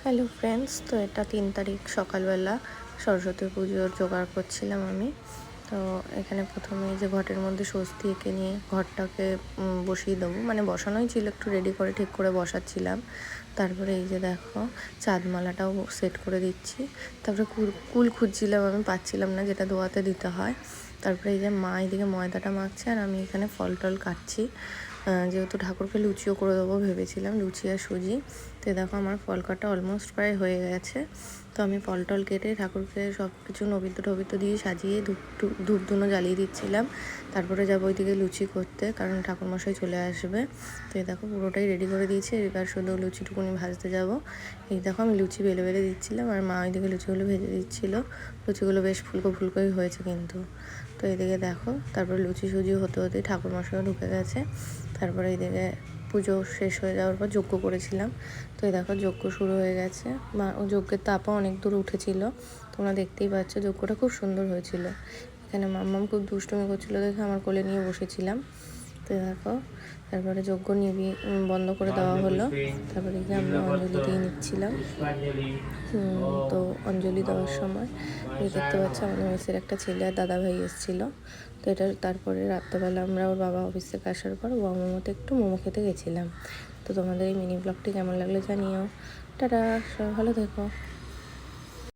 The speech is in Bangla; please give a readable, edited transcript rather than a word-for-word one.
হ্যালো ফ্রেন্ডস, তো এটা 3 তারিখ সকালবেলা সরস্বতী পুজোর জোগাড় করছিলাম আমি। তো এখানে প্রথমে যে ঘটের মধ্যে স্বস্তি এঁকে নিয়ে ঘরটাকে বসিয়ে দেবো, মানে বসানোই ছিল, একটু রেডি করে ঠিক করে বসাচ্ছিলাম। তারপরে এই যে দেখো চাঁদমালাটাও সেট করে দিচ্ছি। তারপরে কুল খুঁজছিলাম, আমি পাচ্ছিলাম না, যেটা দোয়াতে দিতে হয়। তারপরে এই যে মা এদিকে ময়দাটা মাখছে আর আমি এখানে ফল টল কাটছি, যেহেতু ঠাকুরকে লুচিও করে দেবো ভেবেছিলাম, লুচি আর সুজি। তো দেখো আমার ফল কাটা অলমোস্ট প্রায় হয়ে গেছে। তো আমি ফল টল কেটে ঠাকুরকে সব কিছু নৈবেদ্য টবিদ্য দিয়ে সাজিয়ে ধূপ ধুনো জ্বালিয়ে দিচ্ছিলাম। তারপরে যাবো ওইদিকে লুচি করতে, কারণ ঠাকুরমশাই চলে আসবে। তো এই দেখো পুরোটাই রেডি করে দিয়েছি, এবার শুধু লুচিটুকুনি ভাজতে যাব। এই দেখো আমি লুচি বেলে বেলে দিচ্ছিলাম আর মা ওইদিকে লুচিগুলো ভেজে দিচ্ছিলো। লুচিগুলো বেশ ফুলকো ফুলকোই হয়েছে কিন্তু। তো এদিকে দেখো তারপরে লুচি সুজি হতে হতেই ঠাকুরমশাইও ঢুকে গেছে। তারপরে এইদিকে পুজো শেষ হয়ে যাওয়ার পর যজ্ঞ করেছিলাম। তো এই দেখো যজ্ঞ শুরু হয়ে গেছে, মা ও যজ্ঞের তাপা অনেক দূর উঠেছিল, তোমরা দেখতেই পাচ্ছ। যজ্ঞটা খুব সুন্দর হয়েছিল। এখানে মাম্মাম খুব দুষ্টুমি করছিল দেখে আমার কোলে নিয়ে বসেছিলাম। তো দেখো তারপরে যজ্ঞ বন্ধ করে দেওয়া হলো। তারপরে গিয়ে আমরা অঞ্জলি দিয়ে নিচ্ছিলাম। তো অঞ্জলি দেওয়ার সময় দেখতে পাচ্ছি আমাদের মেসের একটা ছেলে আর দাদাভাই এসেছিলো। তো এটা তারপরে রাত্রেবেলা আমরা ওর বাবা অফিস থেকে আসার পর ও আমার মতো একটু মোমো খেতে গেছিলাম। তো তোমাদের এই মিনি ব্লগটি কেমন লাগলো জানিও। টাটা, সবাই ভালো থেকো।